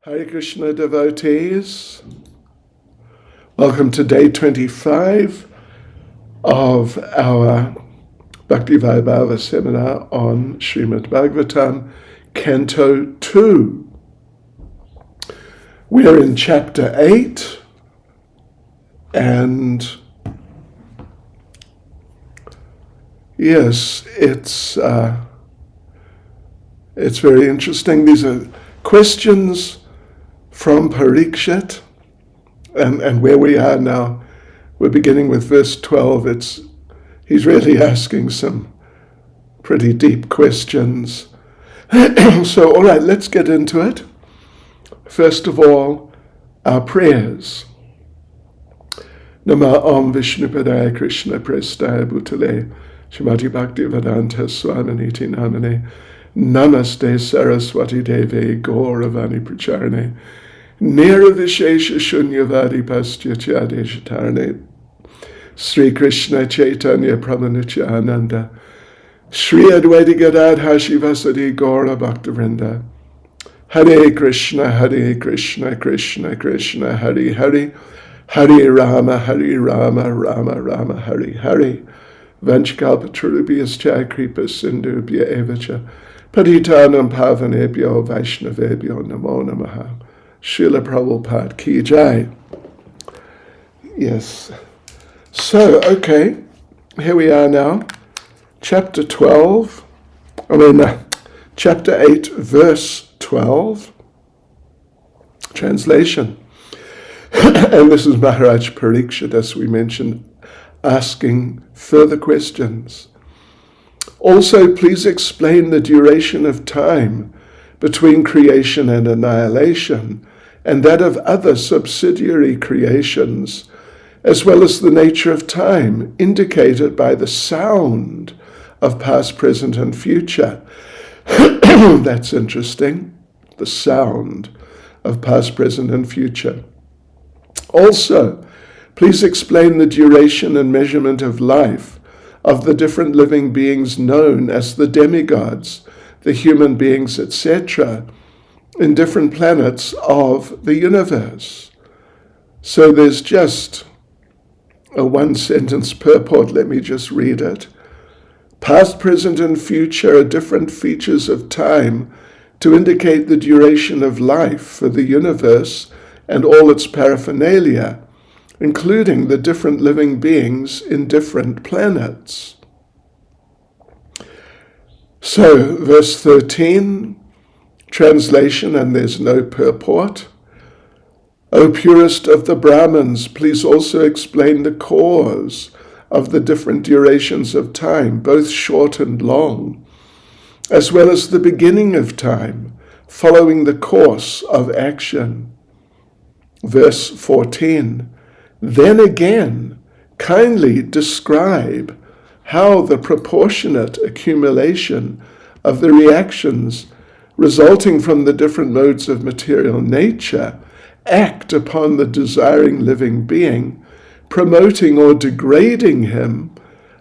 Hare Krishna devotees, welcome to day 25 of our Bhakti Vaibhava seminar on Srimad Bhagavatam, Canto 2. We're in chapter 8, and yes, it's very interesting. These are questions from Parikshit, and where we are now, we're beginning with verse 12. He's really asking some pretty deep questions. So, all right, let's get into it. First of all, our prayers. Nama Om Vishnupadaya Krishna Prestaya Bhutale Shrimati Bhakti Vedanta Swaminiti Namane Namaste Saraswati Deve Gauravani Pracharane Niravishesha Shunyavadi Pastyachyadeshatarne Sri Krishna Chaitanya Prabhupada Sri Advaita Gadadhar Shivasadi Gaura Bhaktivinoda Hare Krishna Krishna Krishna Hare Hare Hare Rama Rama Rama Hare Hare Vanchkalpatarubhyascha Kripa Sindhubhya Evacha Patitanam Pavanebhyo Vaishnavebhyo Namo Namaha Srila Prabhupada Ki Jai. Yes. So, okay, here we are now. Chapter 8, verse 12. Translation. And this is Maharaj Parikshit, as we mentioned, asking further questions. Also, please explain the duration of time between creation and annihilation, and that of other subsidiary creations, as well as the nature of time indicated by the sound of past, present, and future. That's interesting, the sound of past, present, and future. Also, please explain the duration and measurement of life of the different living beings known as the demigods, the human beings, etc., in different planets of the universe. So there's just a one-sentence purport. Let me just read it. Past, present, and future are different features of time to indicate the duration of life for the universe and all its paraphernalia, including the different living beings in different planets. So, verse 13, translation, and there's no purport. O purest of the Brahmins, please also explain the cause of the different durations of time, both short and long, as well as the beginning of time, following the course of action. Verse 14, then again, kindly describe how the proportionate accumulation of the reactions resulting from the different modes of material nature act upon the desiring living being, promoting or degrading him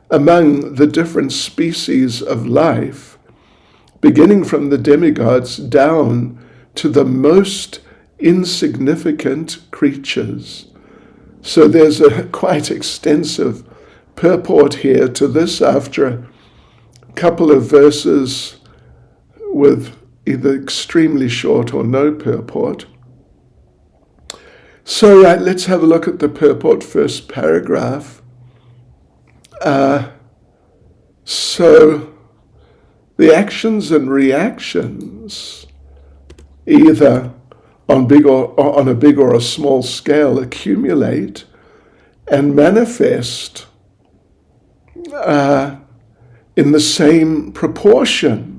among the different species of life, beginning from the demigods down to the most insignificant creatures. So there's a quite extensive purport here to this after a couple of verses with either extremely short or no purport. So let's have a look at the purport, first paragraph. So the actions and reactions, either on a big or a small scale, accumulate and manifest in the same proportion.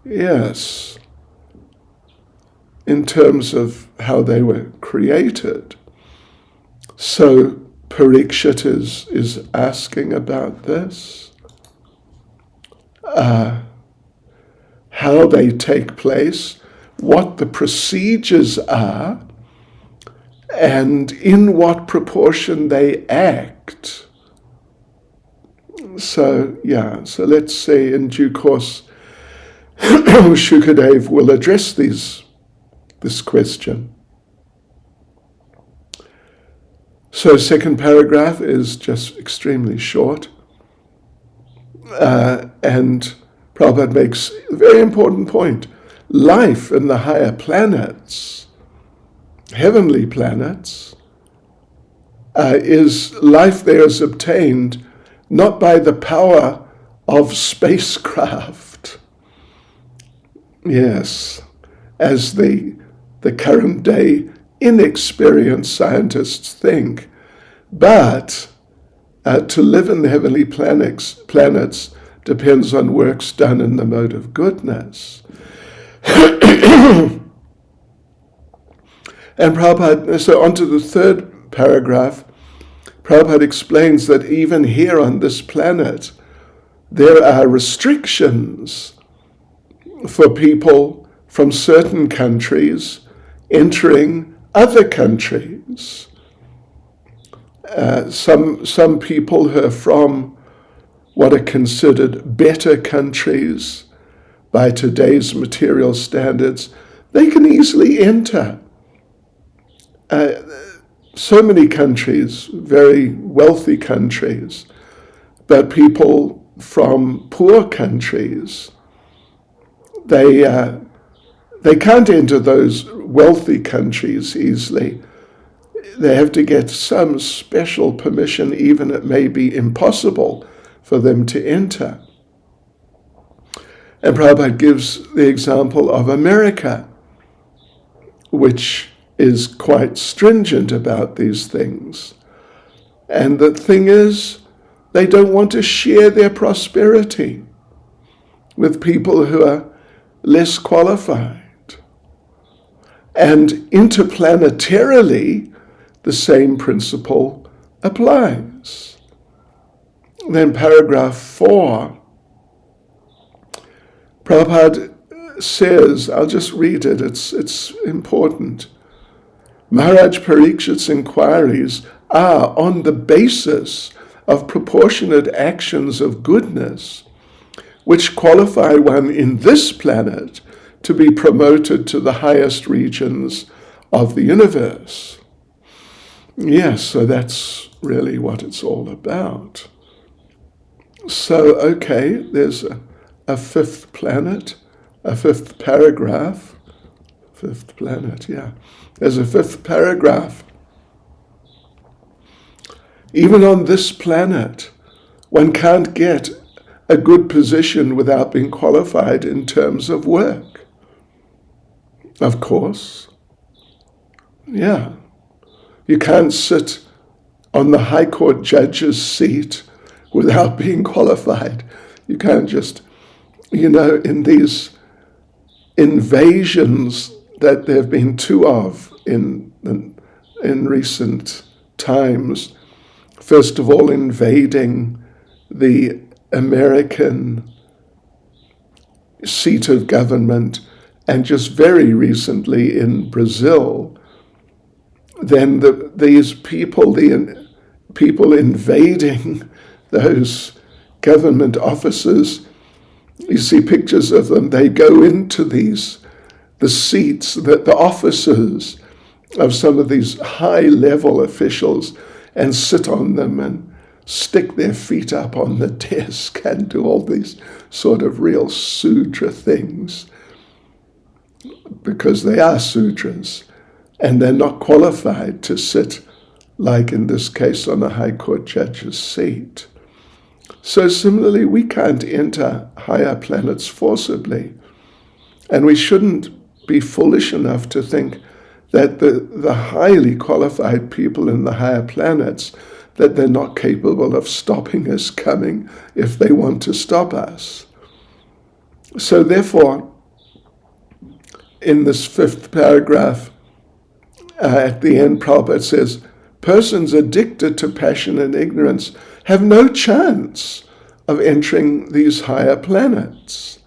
Yes, in terms of how they were created. So Parikshit is asking about this, how they take place, what the procedures are, and in what proportion they act. So let's say in due course Shukadev will address these this question. So second paragraph is just extremely short. And Prabhupada makes a very important point. Life in the higher planets, heavenly planets, is life there is obtained not by the power of spacecraft. Yes, as the current day inexperienced scientists think, but to live in the heavenly planets depends on works done in the mode of goodness. And Prabhupada, so on to the third paragraph, Prabhupada explains that even here on this planet, there are restrictions for people from certain countries entering other countries. Some people who are from what are considered better countries by today's material standards, they can easily enter. So many countries, very wealthy countries, but people from poor countries, they can't enter those wealthy countries easily. They have to get some special permission, even it may be impossible for them to enter. And Prabhupada gives the example of America, which is quite stringent about these things. And the thing is, they don't want to share their prosperity with people who are less qualified. And interplanetarily, the same principle applies. Then paragraph 4, Prabhupada says, I'll just read it, it's important. Maharaj Parikshit's inquiries are on the basis of proportionate actions of goodness, which qualify one in this planet to be promoted to the highest regions of the universe. Yes, so that's really what it's all about. So, okay, there's a fifth planet, a fifth paragraph. Fifth planet, yeah. There's a fifth paragraph. Even on this planet, one can't get a good position without being qualified in terms of work. Of course. Yeah. You can't sit on the High Court judge's seat without being qualified. You can't just, in these invasions that there have been two of in recent times. First of all, invading the American seat of government, and just very recently in Brazil. Then these people, the people invading those government offices, you see pictures of them, they go into the seats, the offices of some of these high-level officials and sit on them and stick their feet up on the desk and do all these sort of real Sudra things, because they are Sudras and they're not qualified to sit, like in this case, on a High Court judge's seat. So similarly, we can't enter higher planets forcibly, and we shouldn't be foolish enough to think that the highly qualified people in the higher planets, that they're not capable of stopping us coming if they want to stop us. So therefore, in this fifth paragraph, at the end, Prabhupada says, persons addicted to passion and ignorance have no chance of entering these higher planets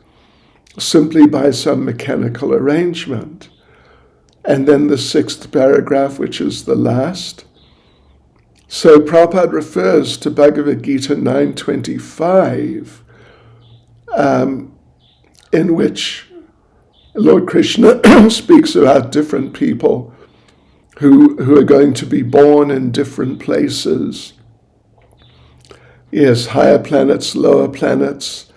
simply by some mechanical arrangement. And then the sixth paragraph, which is the last. So Prabhupada refers to Bhagavad Gita 9:25, in which Lord Krishna speaks about different people who are going to be born in different places. Yes, higher planets, lower planets,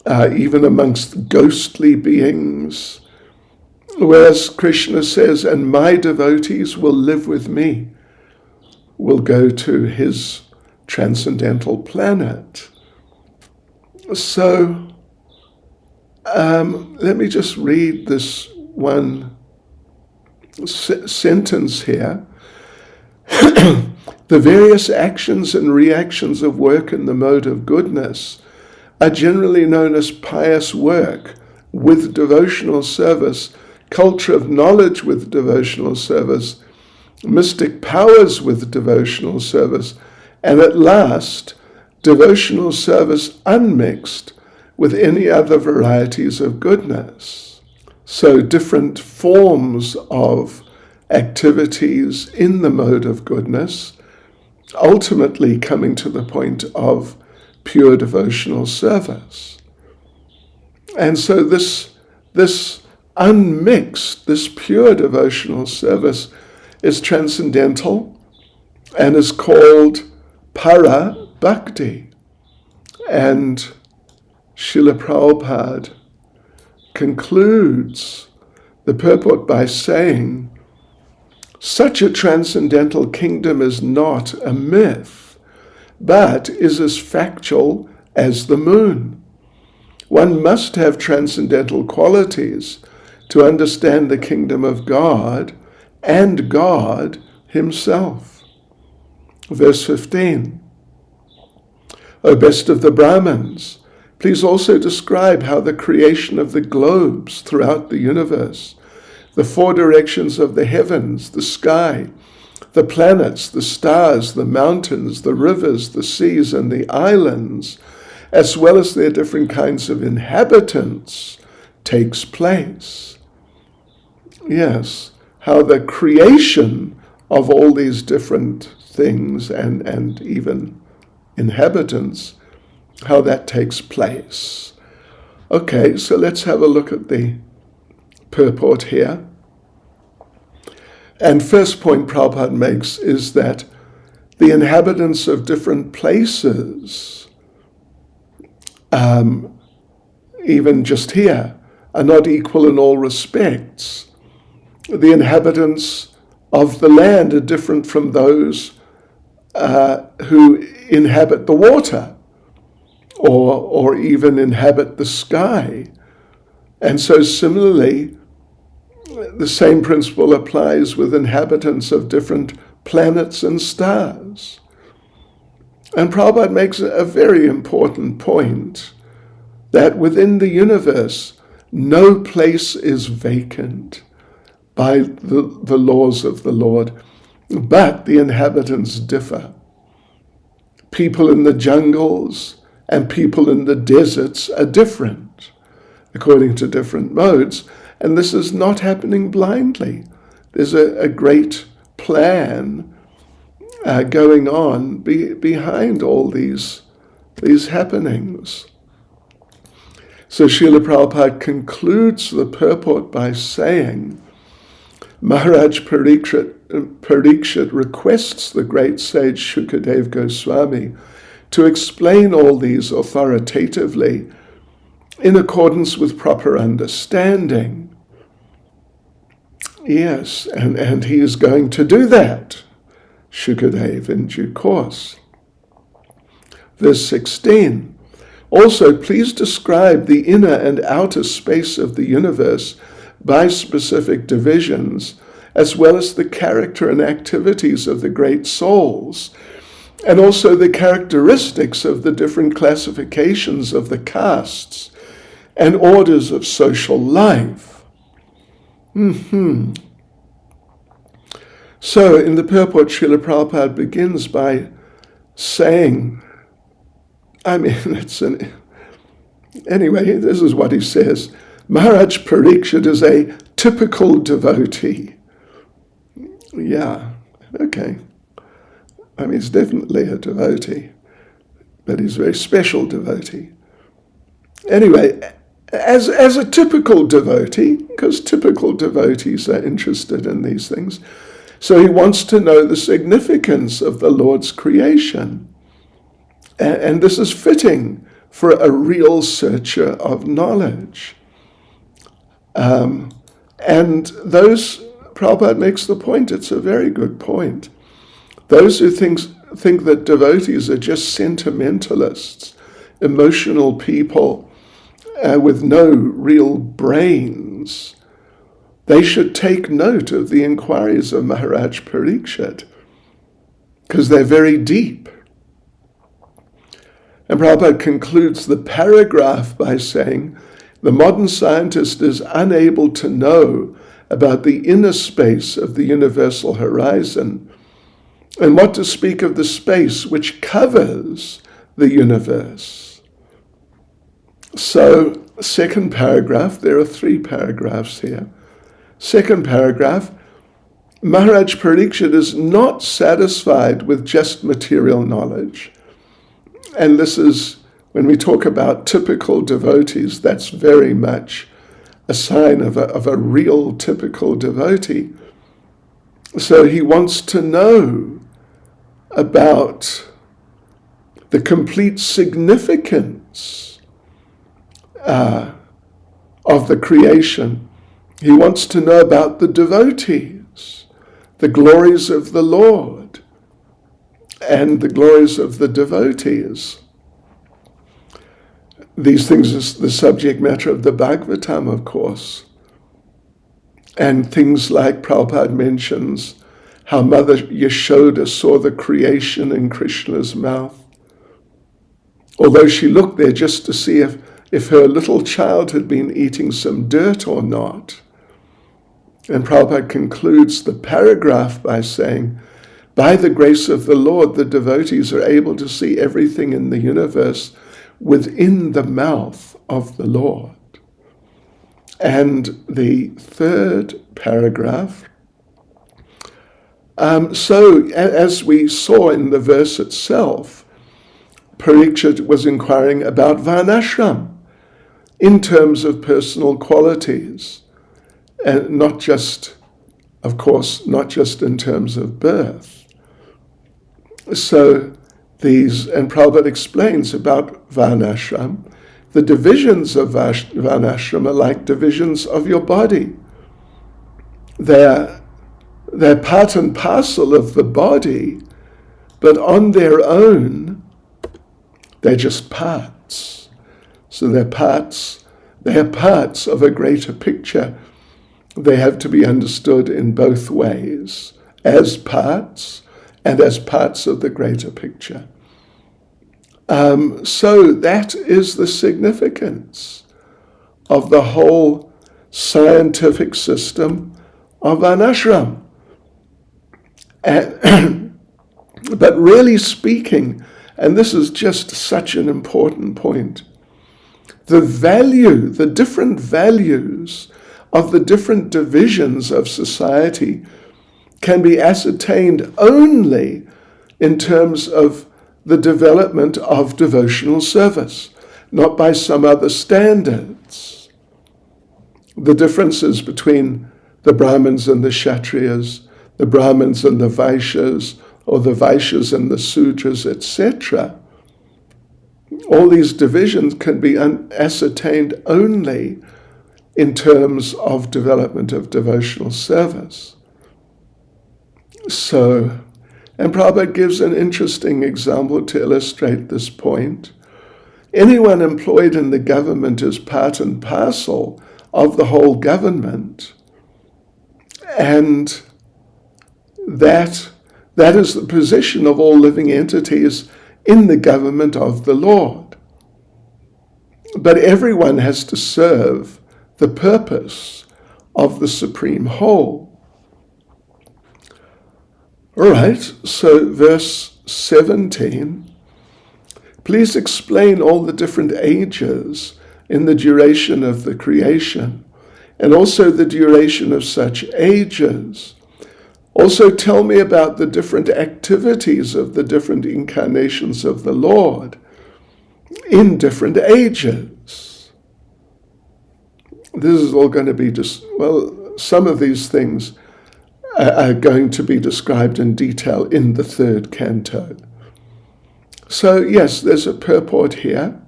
even amongst ghostly beings. Whereas Krishna says, and my devotees will live with me, will go to his transcendental planet. So, let me just read this one sentence here. The various actions and reactions of work in the mode of goodness are generally known as pious work with devotional service, culture of knowledge with devotional service, mystic powers with devotional service, and at last, devotional service unmixed with any other varieties of goodness. So different forms of activities in the mode of goodness, ultimately coming to the point of pure devotional service. And so this unmixed, this pure devotional service is transcendental and is called para Bhakti. And Srila Prabhupada concludes the purport by saying, such a transcendental kingdom is not a myth, but is as factual as the moon. One must have transcendental qualities to understand the kingdom of God and God himself. Verse 15. O best of the Brahmins, please also describe how the creation of the globes throughout the universe, the four directions of the heavens, the sky, the planets, the stars, the mountains, the rivers, the seas, and the islands, as well as their different kinds of inhabitants, takes place. Yes, how the creation of all these different things and even inhabitants, how that takes place. Okay, so let's have a look at the purport here. And first point Prabhupada makes is that the inhabitants of different places, even just here, are not equal in all respects. The inhabitants of the land are different from those who inhabit the water or even inhabit the sky. And so similarly, the same principle applies with inhabitants of different planets and stars. And Prabhupada makes a very important point that within the universe, no place is vacant by the laws of the Lord, but the inhabitants differ. People in the jungles and people in the deserts are different according to different modes, and this is not happening blindly. There's a great plan going on behind all these happenings. So Srila Prabhupada concludes the purport by saying, Maharaj Parikshit requests the great sage Shukadev Goswami to explain all these authoritatively in accordance with proper understanding. Yes, and he is going to do that, Shukadev, in due course. Verse 16. Also, please describe the inner and outer space of the universe by specific divisions, as well as the character and activities of the great souls, and also the characteristics of the different classifications of the castes and orders of social life. So in the purport, Srila Prabhupada begins by saying, anyway, this is what he says. Maharaj Parikshit is a typical devotee. Yeah, okay. He's definitely a devotee, but he's a very special devotee. Anyway, as a typical devotee, because typical devotees are interested in these things. So he wants to know the significance of the Lord's creation. And this is fitting for a real searcher of knowledge. And Prabhupada makes the point, it's a very good point. Those who think that devotees are just sentimentalists, emotional people with no real brains, they should take note of the inquiries of Maharaj Parikshit, because they're very deep. And Prabhupada concludes the paragraph by saying, the modern scientist is unable to know about the inner space of the universal horizon, and what to speak of the space which covers the universe. So, second paragraph, there are 3 paragraphs here. Second paragraph, Maharaj Parikshit is not satisfied with just material knowledge. And this is, when we talk about typical devotees, that's very much a sign of a real typical devotee. So he wants to know about the complete significance of the creation. He wants to know about the devotees, the glories of the Lord, and the glories of the devotees. These things are the subject matter of the Bhagavatam, of course. And things like Prabhupada mentions how Mother Yashoda saw the creation in Krishna's mouth, although she looked there just to see if her little child had been eating some dirt or not. And Prabhupada concludes the paragraph by saying, by the grace of the Lord, the devotees are able to see everything in the universe within the mouth of the Lord. And the third paragraph, so as we saw in the verse itself, Parikshit was inquiring about Varnashram in terms of personal qualities, and not just, of course, not just in terms of birth. So and Prabhupada explains about Varnashram, the divisions of Varnashram are like divisions of your body. They're part and parcel of the body, but on their own, they're just parts. So they are parts of a greater picture. They have to be understood in both ways, as parts and as parts of the greater picture. So that is the significance of the whole scientific system of Varnashram. But really speaking, and this is just such an important point, the different values of the different divisions of society can be ascertained only in terms of the development of devotional service, not by some other standards. The differences between the Brahmins and the Kshatriyas, the Brahmins and the Vaishyas, or the Vaishyas and the Sudras, etc. All these divisions can be ascertained only in terms of development of devotional service. So, and Prabhupada gives an interesting example to illustrate this point. Anyone employed in the government is part and parcel of the whole government, and that is the position of all living entities in the government of the Lord. But everyone has to serve the purpose of the Supreme Whole. All right, so verse 17, please explain all the different ages in the duration of the creation, and also the duration of such ages. Also tell me about the different activities of the different incarnations of the Lord in different ages. this is all going to be some of these things are going to be described in detail in the third canto. So yes, there's a purport here,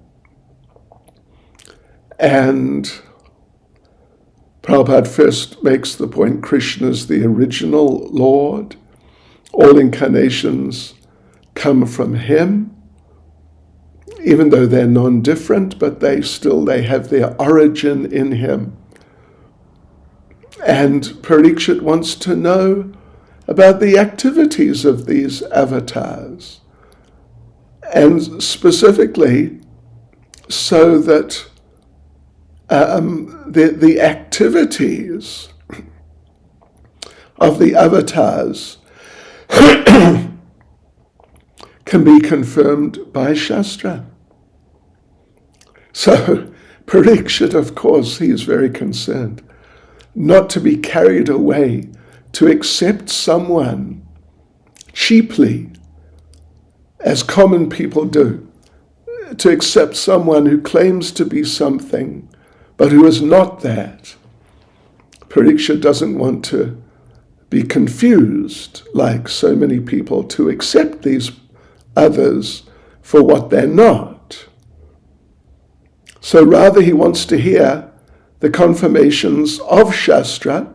and Prabhupada first makes the point Krishna is the original Lord. All incarnations come from him, even though they're non-different, but they have their origin in him. And Parikshit wants to know about the activities of these avatars, and specifically so that the activities of the avatars can be confirmed by Shastra. So Parikshit, of course, he is very concerned not to be carried away to accept someone cheaply, as common people do, to accept someone who claims to be something, but who is not that. Parikshit doesn't want to be confused, like so many people, to accept these others for what they're not. So rather he wants to hear the confirmations of Shastra,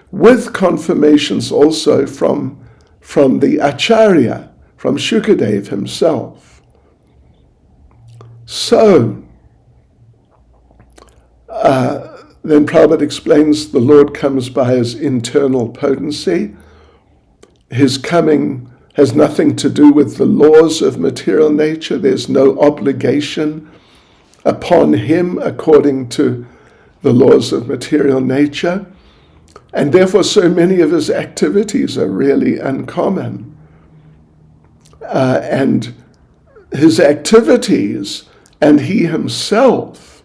with confirmations also from the Acharya, from Shukadev himself. So, then Prabhupada explains the Lord comes by his internal potency. His coming has nothing to do with the laws of material nature. There's no obligation upon him according to the laws of material nature. And therefore so many of his activities are really uncommon. And his activities and he himself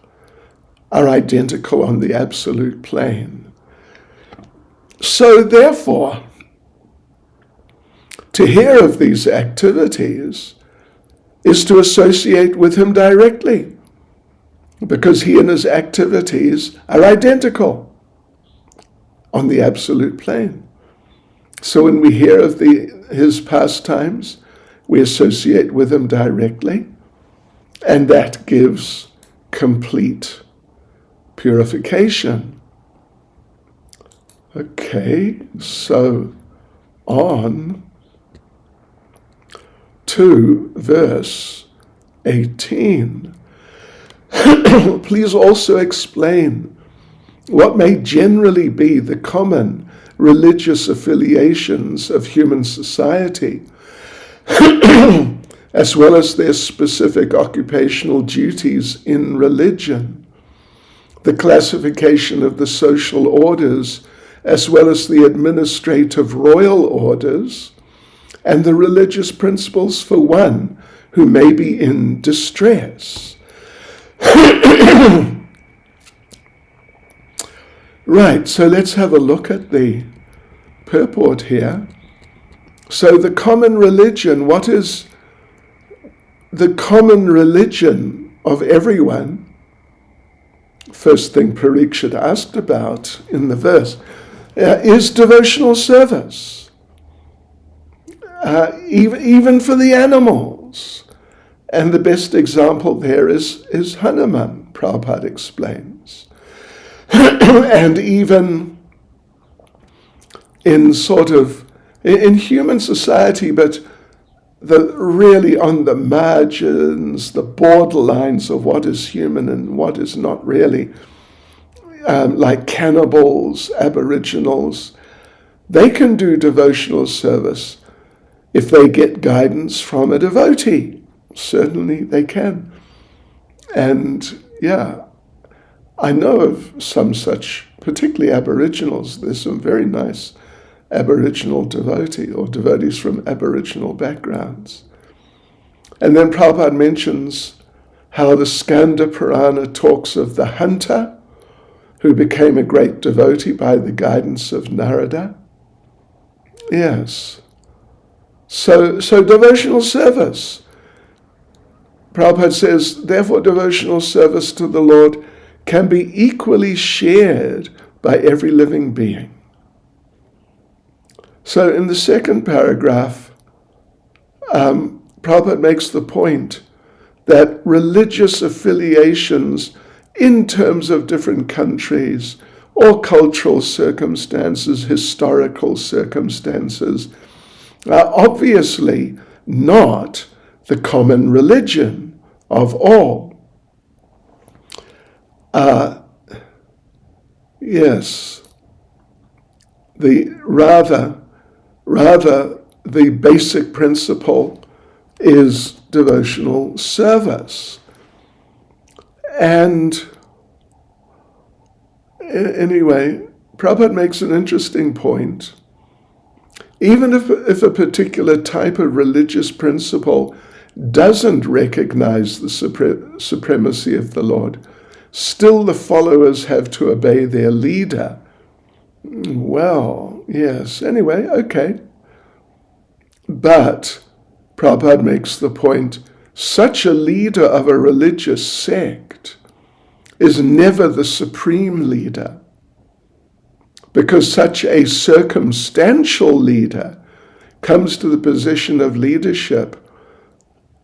are identical on the absolute plane. So therefore, to hear of these activities is to associate with him directly, because he and his activities are identical on the absolute plane. So when we hear of his pastimes, we associate with him directly, and that gives complete purification. Okay, so on to verse 18. Please also explain what may generally be the common religious affiliations of human society, as well as their specific occupational duties in religion, the classification of the social orders, as well as the administrative royal orders, and the religious principles for one who may be in distress. Right, so let's have a look at the purport here. So the common religion, what is the common religion of everyone? First thing Parikshit asked about in the verse is devotional service, even for the animals. And the best example there is Hanuman, Prabhupada explains. And even in human society, but really on the margins, the borderlines of what is human and what is not really, like cannibals, aboriginals, they can do devotional service if they get guidance from a devotee. Certainly they can. And yeah, I know of some such, particularly aboriginals. There's some very nice aboriginal devotees from aboriginal backgrounds. And then Prabhupada mentions how the Skanda Purana talks of the hunter who became a great devotee by the guidance of Narada. Yes. So devotional service. Prabhupada says, therefore devotional service to the Lord can be equally shared by every living being. So in the second paragraph, Prabhupada makes the point that religious affiliations in terms of different countries or cultural circumstances, historical circumstances, are obviously not the common religion of all. Yes, rather the basic principle is devotional service. And anyway, Prabhupada makes an interesting point. Even if a particular type of religious principle doesn't recognize the supremacy of the Lord, still the followers have to obey their leader. Well, yes, anyway, okay. But Prabhupada makes the point, such a leader of a religious sect is never the supreme leader, because such a circumstantial leader comes to the position of leadership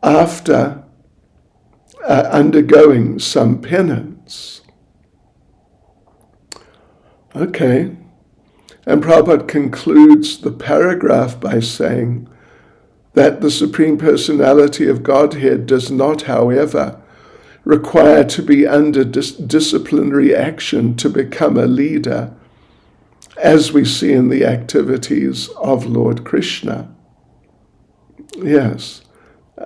after undergoing some penance. Okay, and Prabhupada concludes the paragraph by saying that the Supreme Personality of Godhead does not, however, require to be under disciplinary action to become a leader, as we see in the activities of Lord Krishna. Yes,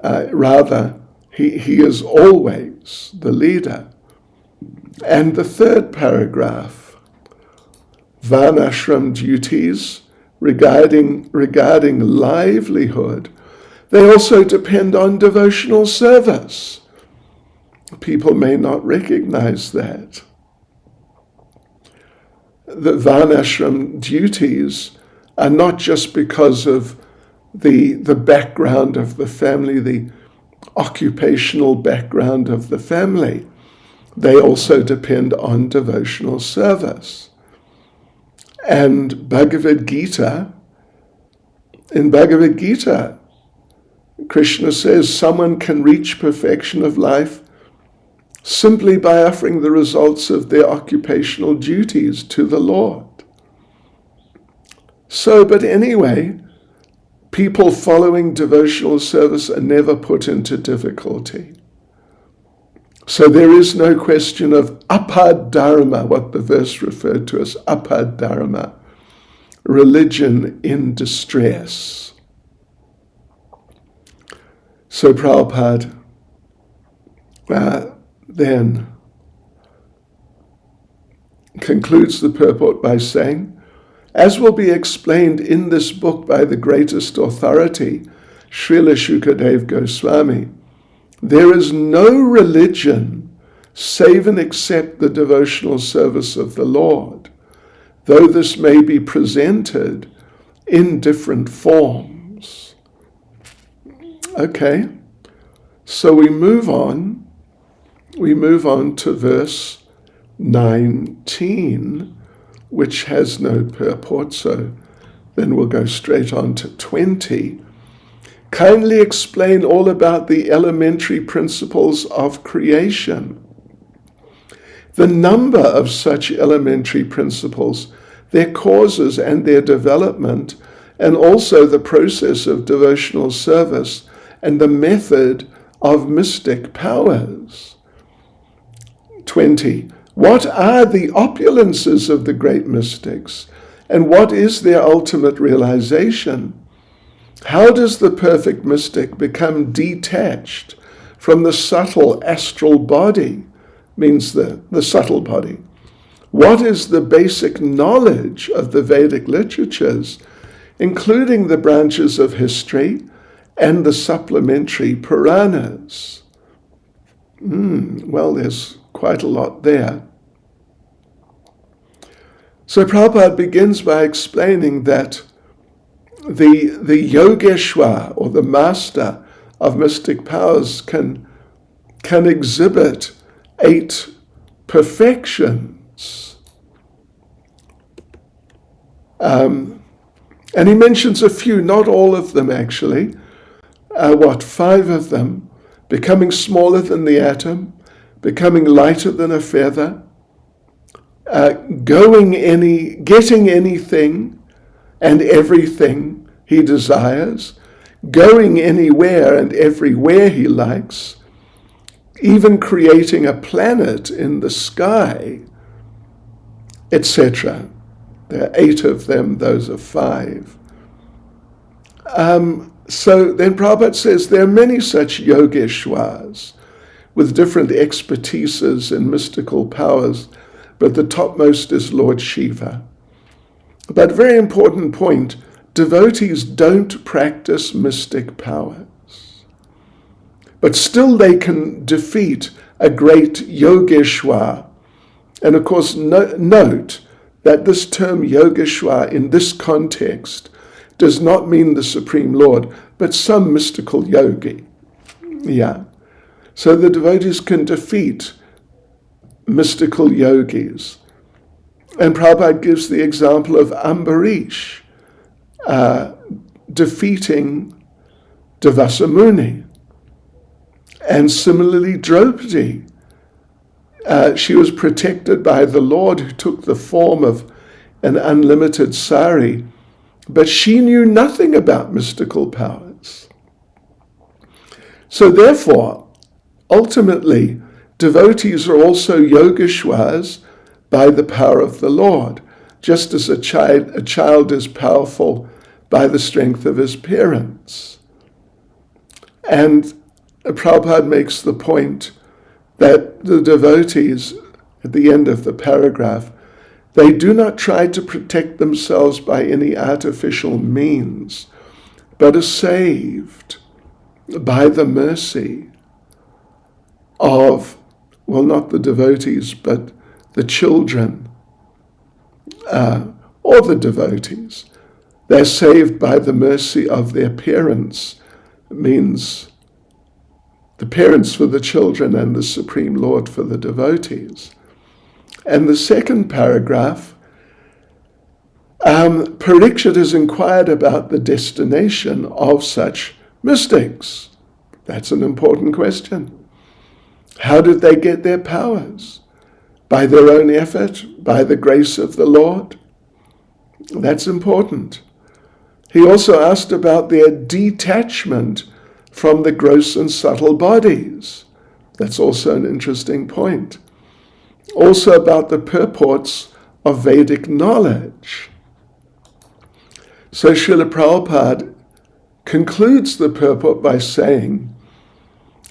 rather, he is always the leader. And the third paragraph, Varnashram duties regarding livelihood, they also depend on devotional service. People may not recognize that. The Varnashram duties are not just because of the background of the family, the occupational background of the family. They also depend on devotional service. And in Bhagavad Gita, Krishna says someone can reach perfection of life simply by offering the results of their occupational duties to the Lord. But anyway, people following devotional service are never put into difficulty. So there is no question of apadharma, what the verse referred to as apadharma, religion in distress. So Prabhupada then concludes the purport by saying, as will be explained in this book by the greatest authority, Srila Shukadev Goswami, there is no religion save and except the devotional service of the Lord, though this may be presented in different forms. Okay, so we move on to verse 19, which has no purport, so then we'll go straight on to 20. Kindly explain all about the elementary principles of creation. The number of such elementary principles, their causes and their development, and also the process of devotional service and the method of mystic powers. 20. What are the opulences of the great mystics, and what is their ultimate realization? How does the perfect mystic become detached from the subtle astral body, means the subtle body? What is the basic knowledge of the Vedic literatures, including the branches of history and the supplementary Puranas? Well, there's quite a lot there. So Prabhupada begins by explaining that the Yogeshwar, or the master of mystic powers, can exhibit 8 perfections. And he mentions a few, not all of them actually. 5 of them? Becoming smaller than the atom, becoming lighter than a feather, getting anything and everything he desires, going anywhere and everywhere he likes, even creating a planet in the sky, etc. There are 8 of them, those are 5. So then Prabhupada says there are many such yogeshwars with different expertises and mystical powers, but the topmost is Lord Shiva. But very important point, devotees don't practice mystic powers. But still they can defeat a great yogeshwar. And of course, note that this term yogeshwar in this context does not mean the Supreme Lord, but some mystical yogi. Yeah. So the devotees can defeat mystical yogis. And Prabhupada gives the example of Ambarish defeating Devasa Muni. And similarly, Draupadi. She was protected by the Lord who took the form of an unlimited sari, but she knew nothing about mystical powers. So therefore, ultimately, devotees are also yogeshwars by the power of the Lord, just as a child is powerful by the strength of his parents. And Prabhupada makes the point that the devotees, at the end of the paragraph, they do not try to protect themselves by any artificial means, but are saved by the mercy of, well, not the devotees, but the children or the devotees. They're saved by the mercy of their parents. It means the parents for the children and the Supreme Lord for the devotees. And the second paragraph, Parikshit has inquired about the destination of such mystics. That's an important question. How did they get their powers? By their own effort? By the grace of the Lord? That's important. He also asked about their detachment from the gross and subtle bodies. That's also an interesting point. Also about the purports of Vedic knowledge. So Srila Prabhupada concludes the purport by saying,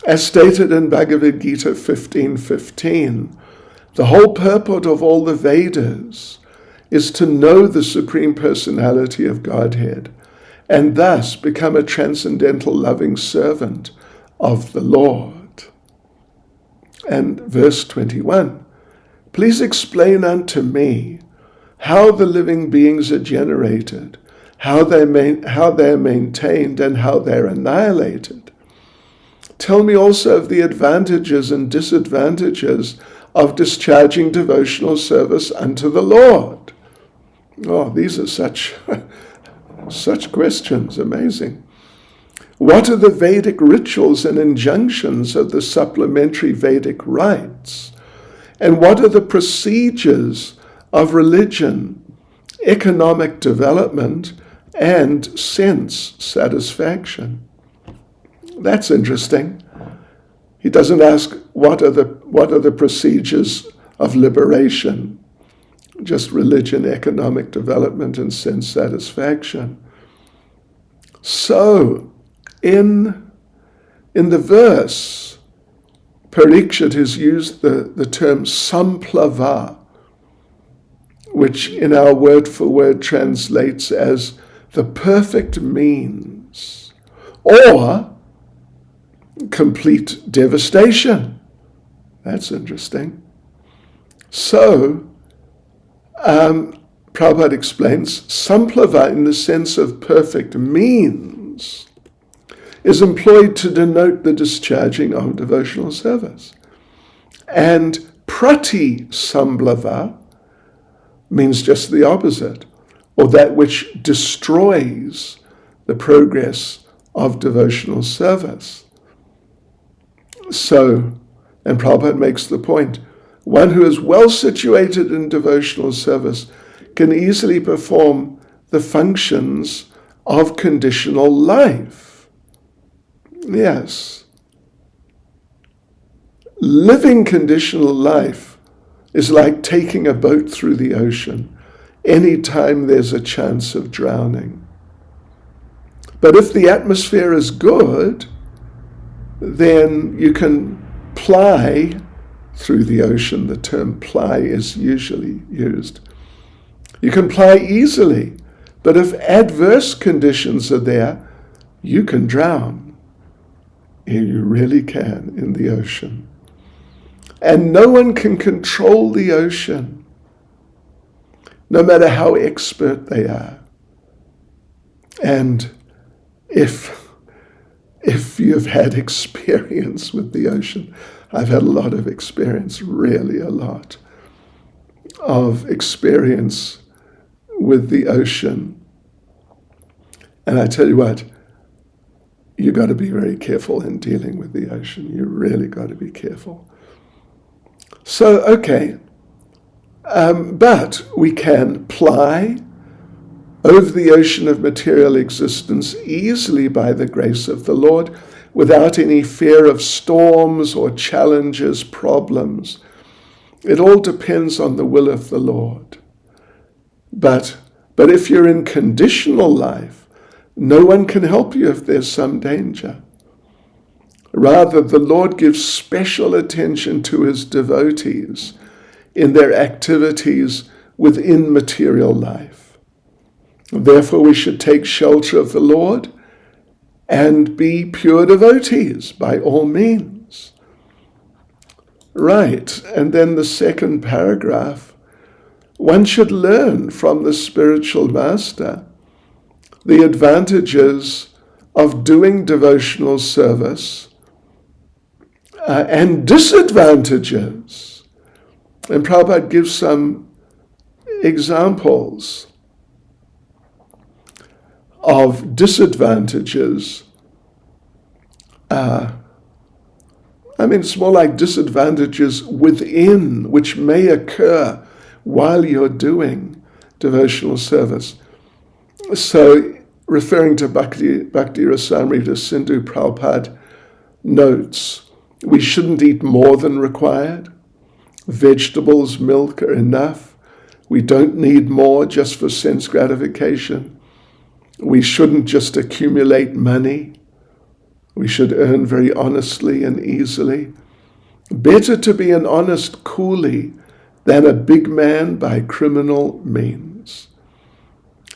as stated in Bhagavad Gita 15:15, the whole purport of all the Vedas is to know the Supreme Personality of Godhead and thus become a transcendental loving servant of the Lord. And verse 21, please explain unto me how the living beings are generated, how they are maintained, and how they are annihilated. Tell me also of the advantages and disadvantages of discharging devotional service unto the Lord. Oh, these are such questions, amazing. What are the Vedic rituals and injunctions of the supplementary Vedic rites? And what are the procedures of religion, economic development, and sense satisfaction? That's interesting. He doesn't ask what are the procedures of liberation, just religion, economic development, and sense satisfaction. So, in the verse, Parikshit has used the term samplava, which in our word for word translates as the perfect means, or complete devastation. That's interesting. So, Prabhupada explains, samplava in the sense of perfect means is employed to denote the discharging of devotional service. And prati samblava means just the opposite, or that which destroys the progress of devotional service. So, and Prabhupada makes the point, one who is well situated in devotional service can easily perform the functions of conditional life. Yes. Living conditional life is like taking a boat through the ocean anytime there's a chance of drowning. But if the atmosphere is good, then you can ply through the ocean. The term ply is usually used. You can ply easily, but if adverse conditions are there, you can drown. You really can in the ocean. And no one can control the ocean, no matter how expert they are. And if you've had experience with the ocean, I've had a lot of experience, really a lot of experience with the ocean. And I tell you what, you got to be very careful in dealing with the ocean. You really got to be careful. So, okay, but we can ply over the ocean of material existence easily by the grace of the Lord, without any fear of storms or challenges, problems. It all depends on the will of the Lord. But if you're in conditional life, no one can help you if there's some danger. Rather, the Lord gives special attention to his devotees in their activities within material life. Therefore, we should take shelter of the Lord and be pure devotees by all means. Right, and then the second paragraph, one should learn from the spiritual master the advantages of doing devotional service and disadvantages. And Prabhupada gives some examples of disadvantages. It's more like disadvantages within, which may occur while you're doing devotional service. So, referring to Bhakti Rasamrita Sindhu, Prabhupada notes, we shouldn't eat more than required. Vegetables, milk are enough. We don't need more just for sense gratification. We shouldn't just accumulate money. We should earn very honestly and easily. Better to be an honest coolie than a big man by criminal means.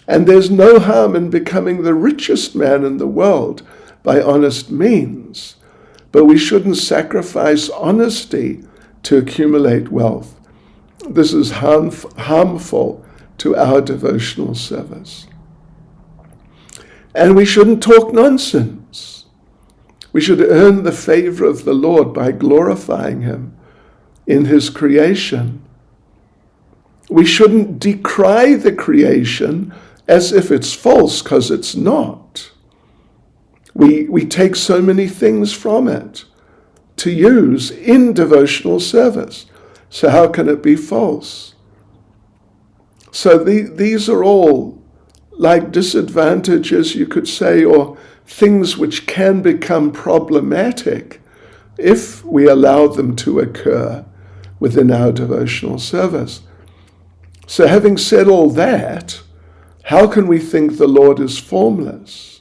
And there's no harm in becoming the richest man in the world by honest means. But we shouldn't sacrifice honesty to accumulate wealth. This is harmful to our devotional service. And we shouldn't talk nonsense. We should earn the favor of the Lord by glorifying him in his creation. We shouldn't decry the creation as if it's false, because it's not. We take so many things from it to use in devotional service. So how can it be false? So these are all like disadvantages, you could say, or things which can become problematic if we allow them to occur within our devotional service. So having said all that, how can we think the Lord is formless?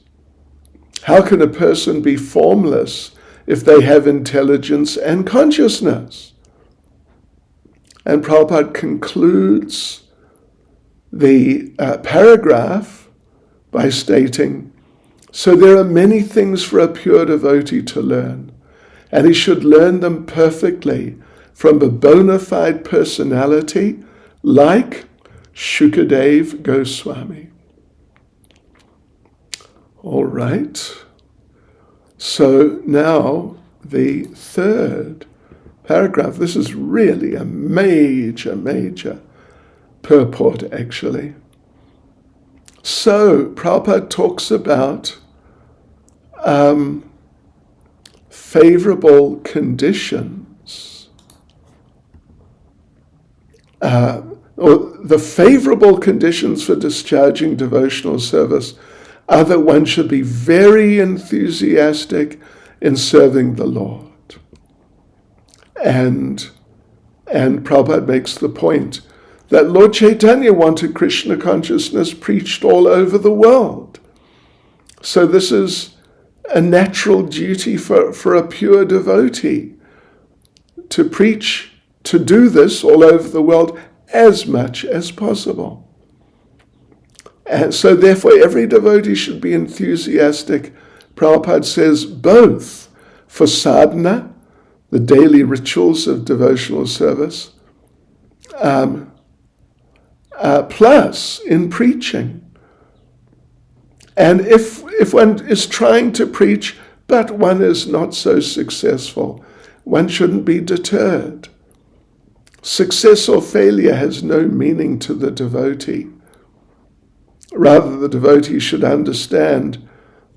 How can a person be formless if they have intelligence and consciousness? And Prabhupada concludes the paragraph by stating, so there are many things for a pure devotee to learn, and he should learn them perfectly from a bona fide personality like Shukadev Goswami. All right. So now the third paragraph. This is really a major purport, actually. So, Prabhupada talks about favorable conditions, or the favorable conditions for discharging devotional service are that one should be very enthusiastic in serving the Lord. And Prabhupada makes the point that Lord Chaitanya wanted Krishna consciousness preached all over the world. So this is a natural duty for a pure devotee to preach, to do this all over the world as much as possible. And so therefore every devotee should be enthusiastic, Prabhupada says, both for sadhana, the daily rituals of devotional service, plus in preaching. And if one is trying to preach, but one is not so successful, one shouldn't be deterred. Success or failure has no meaning to the devotee. Rather, the devotee should understand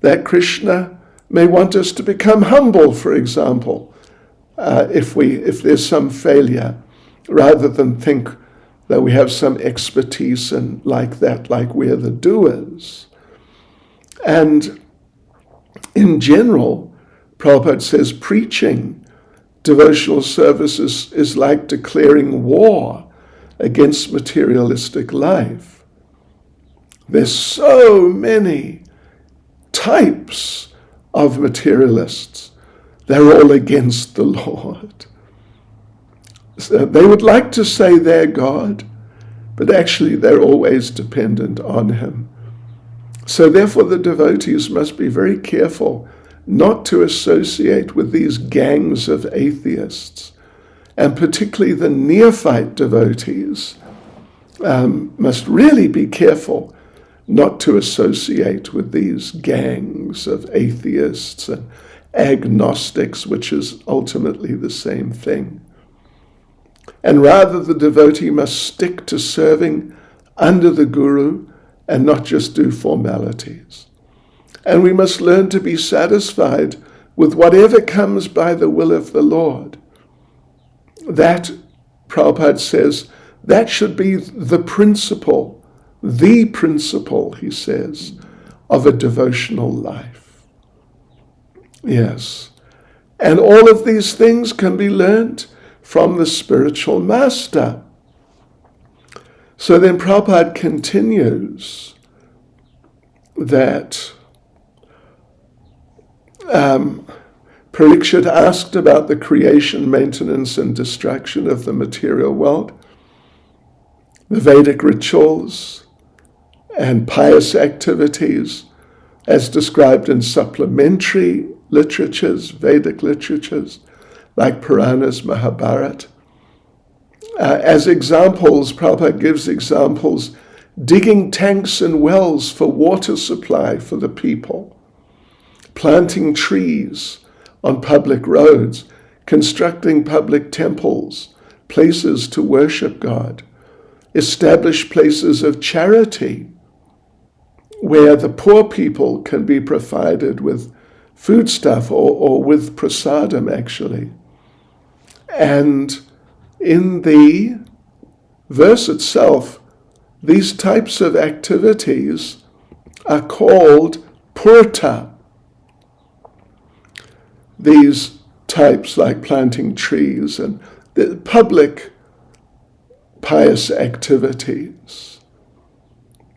that Krishna may want us to become humble, for example, if there's some failure, rather than think that we have some expertise and like we're the doers. And in general, Prabhupada says preaching devotional service is like declaring war against materialistic life. There's so many types of materialists. They're all against the Lord. So they would like to say they're God, but actually they're always dependent on Him. So therefore the devotees must be very careful not to associate with these gangs of atheists, and particularly the neophyte devotees must really be careful not to associate with these gangs of atheists and agnostics, which is ultimately the same thing. And rather the devotee must stick to serving under the Guru and not just do formalities. And we must learn to be satisfied with whatever comes by the will of the Lord. That, Prabhupada says, that should be the principle, he says, of a devotional life. Yes. And all of these things can be learned from the spiritual master. So then Prabhupada continues that Parikshit asked about the creation, maintenance, and destruction of the material world, the Vedic rituals and pious activities as described in supplementary literatures, Vedic literatures, like Puranas, Mahabharata. As examples, Prabhupada gives examples, digging tanks and wells for water supply for the people, planting trees on public roads, constructing public temples, places to worship God, establish places of charity where the poor people can be provided with foodstuff or with prasadam, actually. And in the verse itself, these types of activities are called purta. These types, like planting trees and the public pious activities,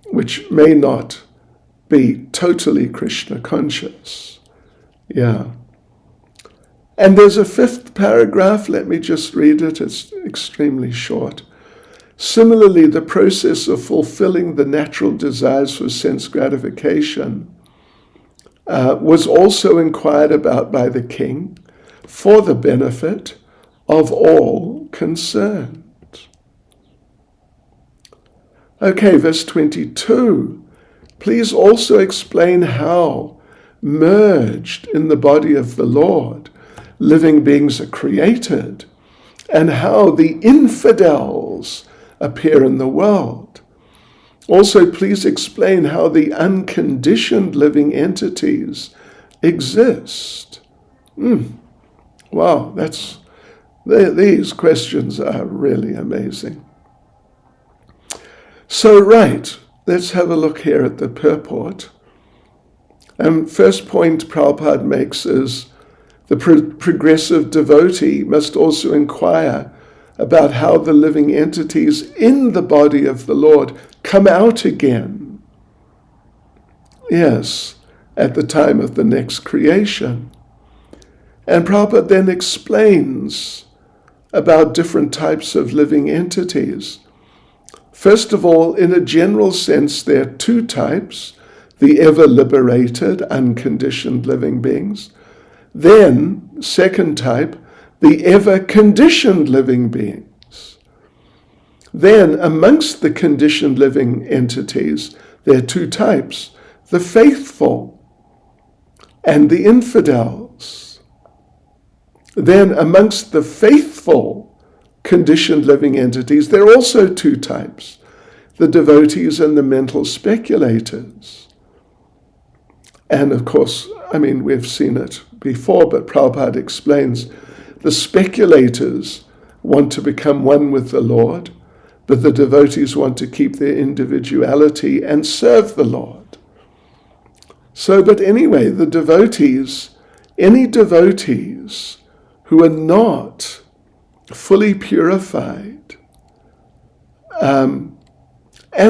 which may not be totally Krishna conscious. Yeah. And there's a fifth paragraph, let me just read it, it's extremely short. Similarly, the process of fulfilling the natural desires for sense gratification was also inquired about by the king for the benefit of all concerned. Okay, verse 22. Please also explain how, merged in the body of the Lord, living beings are created and how the infidels appear in the world. Also, please explain how the unconditioned living entities exist. Wow, these questions are really amazing. So, right, let's have a look here at the purport. First point Prabhupada makes is the progressive devotee must also inquire about how the living entities in the body of the Lord come out again. Yes, at the time of the next creation. And Prabhupada then explains about different types of living entities. First of all, in a general sense, there are two types: the ever-liberated, unconditioned living beings. Then, second type, the ever-conditioned living beings. Then, amongst the conditioned living entities, there are two types: the faithful and the infidels. Then, amongst the faithful conditioned living entities, there are also two types: the devotees and the mental speculators. And of course, we've seen it before, but Prabhupada explains the speculators want to become one with the Lord, but the devotees want to keep their individuality and serve the Lord. So, but anyway, the devotees, any devotees who are not fully purified, and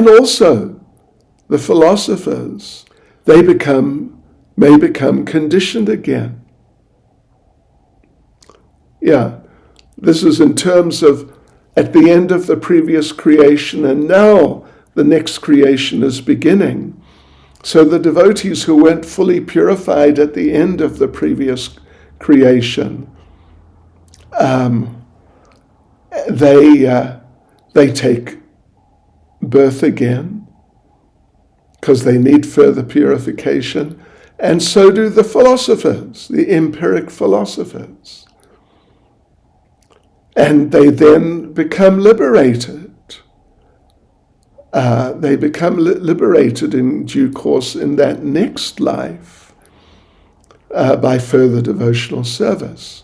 also the philosophers, they may become conditioned again. Yeah, this is in terms of at the end of the previous creation, and now the next creation is beginning. So the devotees who weren't fully purified at the end of the previous creation, they take birth again because they need further purification, and so do the philosophers, the empiric philosophers. And they then become liberated. They become liberated in due course in that next life by further devotional service.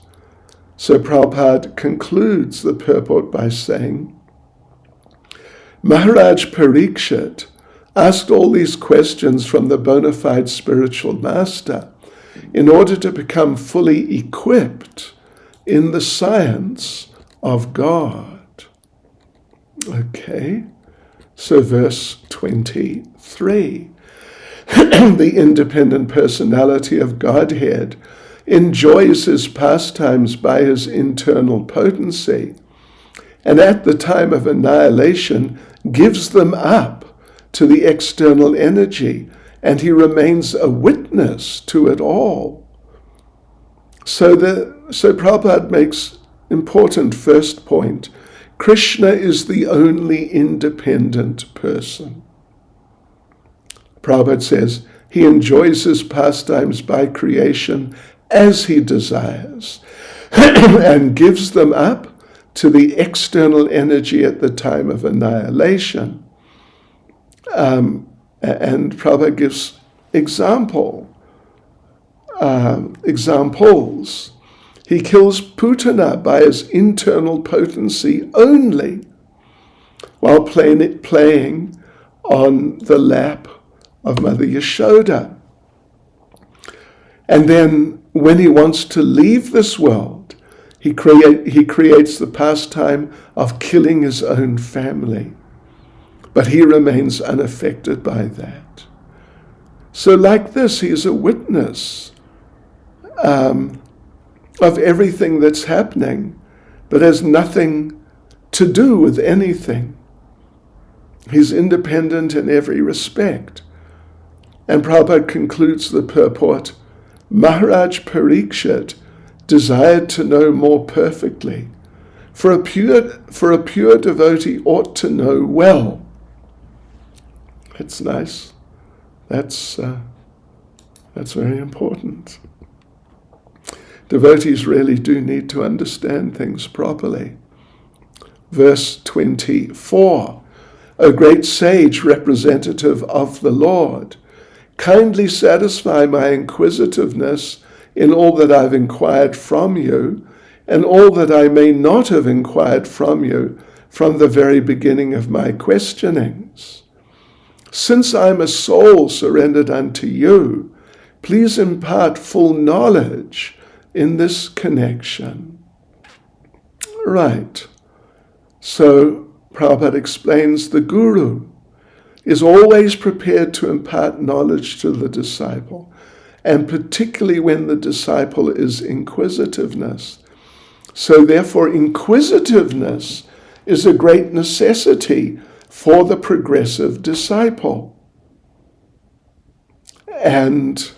So Prabhupada concludes the purport by saying, Maharaj Parikshit asked all these questions from the bona fide spiritual master in order to become fully equipped in the science of God. Okay, so verse 23. The independent personality of Godhead enjoys his pastimes by his internal potency, and at the time of annihilation gives them up to the external energy, and he remains a witness to it all. So Prabhupada makes important first point: Krishna is the only independent person. Prabhupada says he enjoys his pastimes by creation as he desires and gives them up to the external energy at the time of annihilation. And Prabhupada gives examples. He kills Putana by his internal potency only, while playing on the lap of Mother Yashoda. And then when he wants to leave this world, he creates the pastime of killing his own family. But he remains unaffected by that. So like this, he is a witness of everything that's happening, but has nothing to do with anything. He's independent in every respect. And Prabhupada concludes the purport, Maharaj Parikshit desired to know more perfectly, for a pure devotee ought to know well. That's nice. That's very important. Devotees really do need to understand things properly. verse 24. O great sage, representative of the Lord, kindly satisfy my inquisitiveness in all that I've inquired from you, and all that I may not have inquired from you from the very beginning of my questionings. Since I'm a soul surrendered unto you, please impart full knowledge in this connection. Right. So Prabhupada explains the Guru is always prepared to impart knowledge to the disciple, and particularly when the disciple is inquisitiveness. So therefore, inquisitiveness is a great necessity for the progressive disciple. And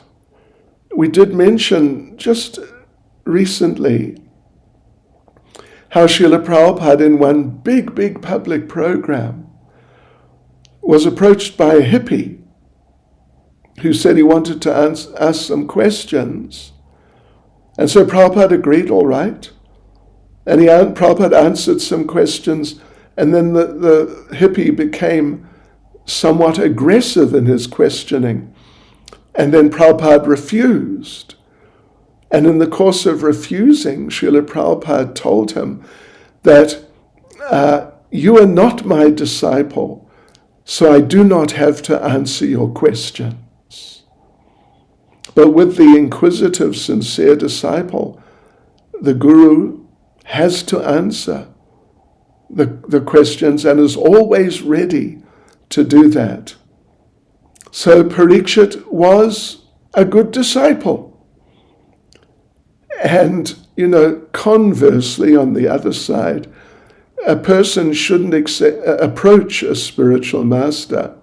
we did mention just recently how Srila Prabhupada in one big public program was approached by a hippie who said he wanted to ask some questions. And so Prabhupada agreed, all right. And Prabhupada answered some questions, and then the hippie became somewhat aggressive in his questioning. And then Prabhupada refused. And in the course of refusing, Srila Prabhupada told him that you are not my disciple, so I do not have to answer your questions. But with the inquisitive, sincere disciple, the Guru has to answer the questions and is always ready to do that. So Parikshit was a good disciple. And, conversely, on the other side, a person shouldn't approach a spiritual master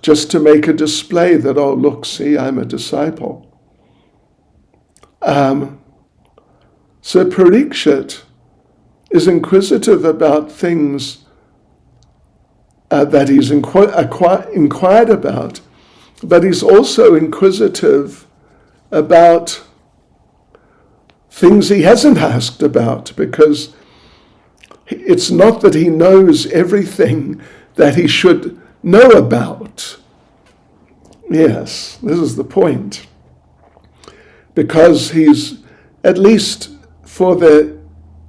just to make a display that, oh, look, see, I'm a disciple. So Parikshit is inquisitive about things that he's inquired about, but he's also inquisitive about things he hasn't asked about, because it's not that he knows everything that he should know about. Yes, this is the point. Because he's, at least for the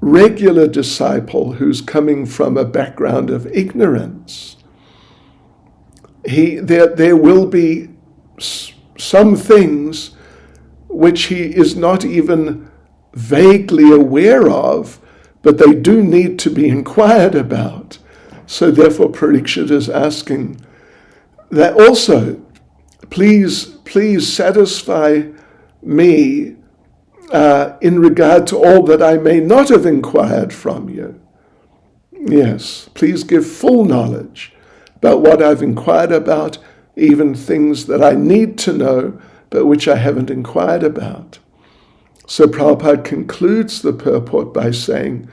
regular disciple who's coming from a background of ignorance, there will be some things which he is not even vaguely aware of, but they do need to be inquired about. So therefore Parikshit is asking that also, please satisfy me in regard to all that I may not have inquired from you. Yes, please give full knowledge about what I've inquired about, even things that I need to know, but which I haven't inquired about. So Prabhupada concludes the purport by saying,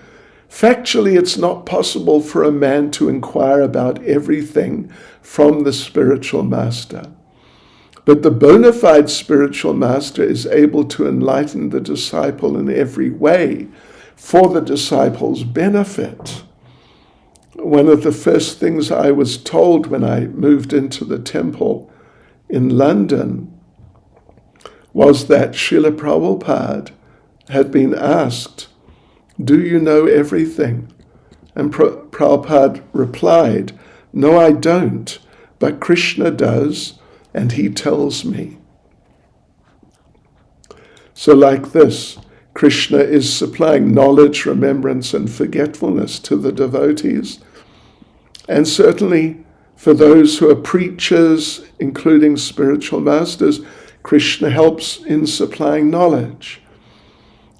factually, it's not possible for a man to inquire about everything from the spiritual master. But the bona fide spiritual master is able to enlighten the disciple in every way for the disciple's benefit. One of the first things I was told when I moved into the temple in London was that Srila Prabhupada had been asked, do you know everything? And Prabhupada replied, no, I don't, but Krishna does, and he tells me. So like this, Krishna is supplying knowledge, remembrance, and forgetfulness to the devotees. And certainly for those who are preachers, including spiritual masters, Krishna helps in supplying knowledge.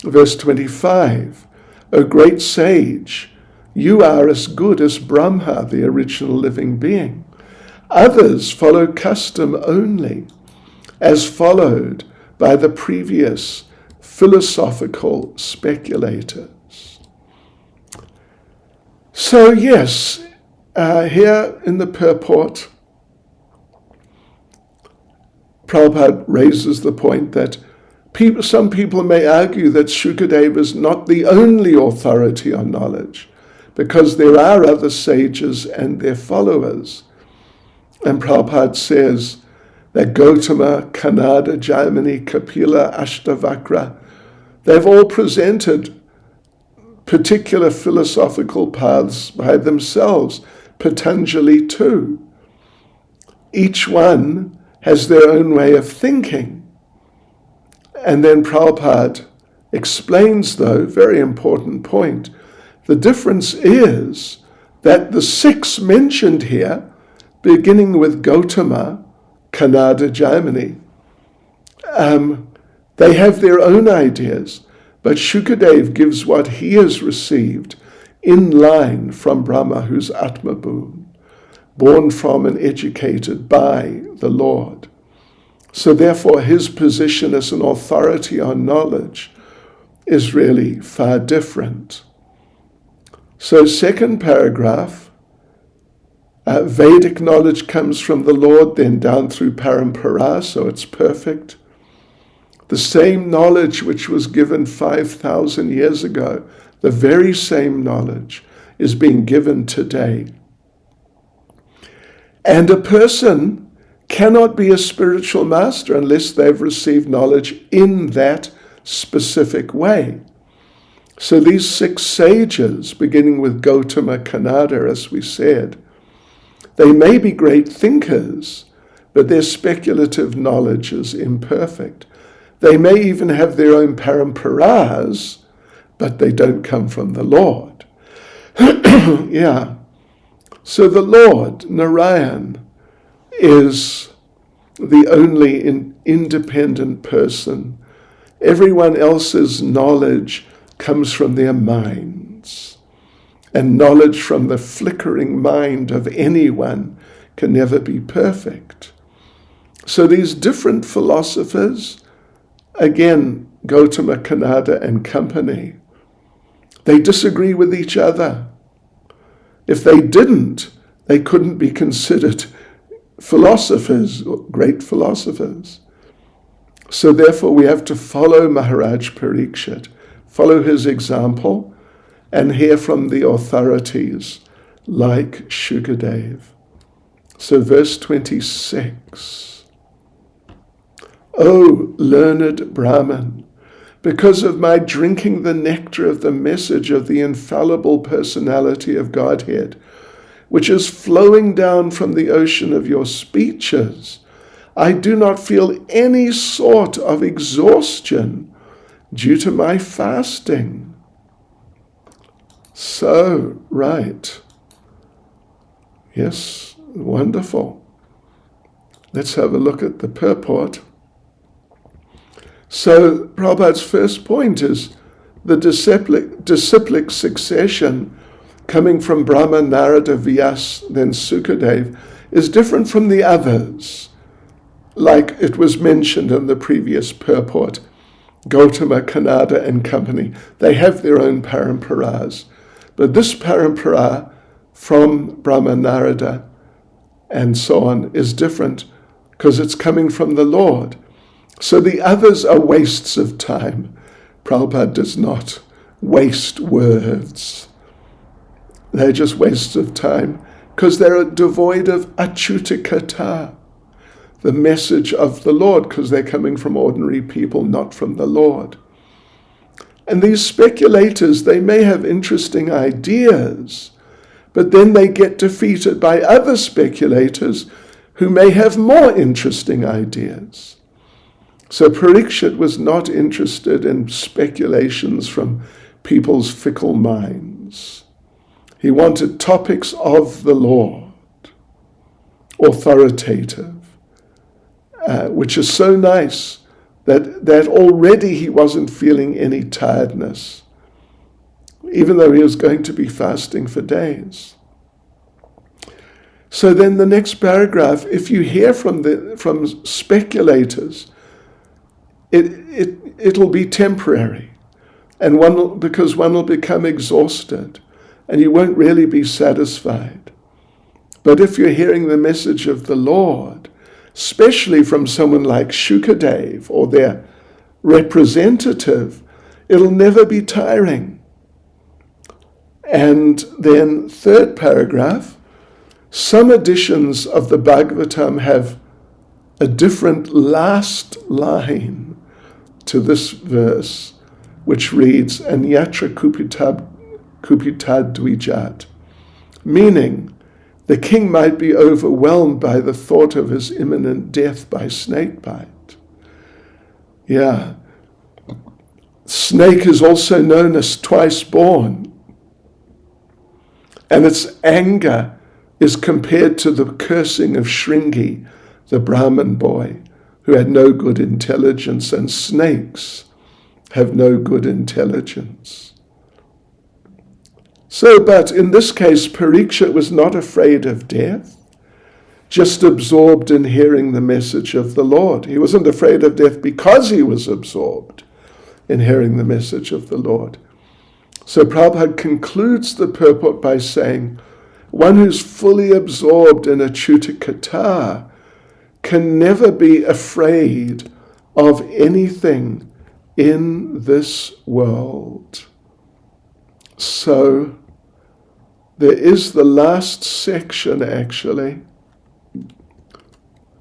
Verse 25, O great sage, you are as good as Brahma, the original living being. Others follow custom only, as followed by the previous philosophical speculators. So yes, here in the purport, Prabhupada raises the point that some people may argue that Shukadeva is not the only authority on knowledge, because there are other sages and their followers. And Prabhupada says that Gautama, Kanada, Jaimini, Kapila, Ashtavakra, they've all presented particular philosophical paths by themselves, Patanjali too. Each one has their own way of thinking. And then Prabhupada explains, though, very important point, the difference is that the 6 mentioned here, beginning with Gautama, Kanada, Jaimini, they have their own ideas, but Shukadev gives what he has received in line from Brahma, who's Atma born from and educated by the Lord. So therefore his position as an authority on knowledge is really far different. So second paragraph, Vedic knowledge comes from the Lord, then down through Parampara, so it's perfect. The same knowledge which was given 5,000 years ago, the very same knowledge is being given today. And a person cannot be a spiritual master unless they've received knowledge in that specific way. So these 6 sages, beginning with Gautama, Kanada, as we said, they may be great thinkers, but their speculative knowledge is imperfect. They may even have their own paramparas, but they don't come from the Lord. Yeah. So the Lord, Narayan, is the only independent person. Everyone else's knowledge comes from their minds. And knowledge from the flickering mind of anyone can never be perfect. So these different philosophers, again, Gautama, Kanada, and company, they disagree with each other. If they didn't, they couldn't be considered philosophers, great philosophers. So therefore we have to follow Maharaj Parikshit, follow his example, and hear from the authorities like Shukadev. So verse 26. O learned Brahman, because of my drinking the nectar of the message of the infallible personality of Godhead, which is flowing down from the ocean of your speeches, I do not feel any sort of exhaustion due to my fasting. So, right. Yes, wonderful. Let's have a look at the purport. So Prabhupada's first point is the disciplic succession coming from Brahma, Narada, Vyas, then Sukadev is different from the others, like it was mentioned in the previous purport. Gautama, Kanada, and company, they have their own paramparas. But this parampara from Brahma, Narada, and so on is different because it's coming from the Lord. So the others are wastes of time. Prabhupada does not waste words. They're just wastes of time because they're devoid of achutakata, the message of the Lord, because they're coming from ordinary people, not from the Lord. And these speculators, they may have interesting ideas, but then they get defeated by other speculators who may have more interesting ideas. So Parikshit was not interested in speculations from people's fickle minds. He wanted topics of the Lord, authoritative, which is so nice that already he wasn't feeling any tiredness, even though he was going to be fasting for days. So then the next paragraph, if you hear from speculators, it'll be temporary, and because one will become exhausted, and you won't really be satisfied. But if you're hearing the message of the Lord, especially from someone like Shukadev or their representative, it'll never be tiring. And then third paragraph, some editions of the Bhagavatam have a different last line to this verse, which reads, Anyatra kupitad dvijat, meaning the king might be overwhelmed by the thought of his imminent death by snakebite. Yeah. Snake is also known as twice born, and its anger is compared to the cursing of Shringi, the Brahmin boy, who had no good intelligence, and snakes have no good intelligence. So, but in this case, Parikshit was not afraid of death, just absorbed in hearing the message of the Lord. He wasn't afraid of death because he was absorbed in hearing the message of the Lord. So Prabhupada concludes the purport by saying, one who's fully absorbed in Achyuta Katha can never be afraid of anything in this world. So there is the last section actually,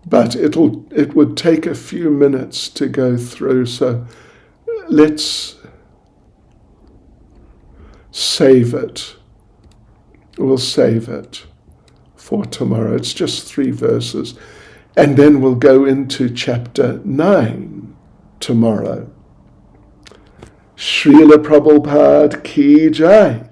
but it would take a few minutes to go through, so let's save it. We'll save it for tomorrow. It's just 3 verses. And then we'll go into chapter 9 tomorrow. Srila Prabhupada Ki Jai.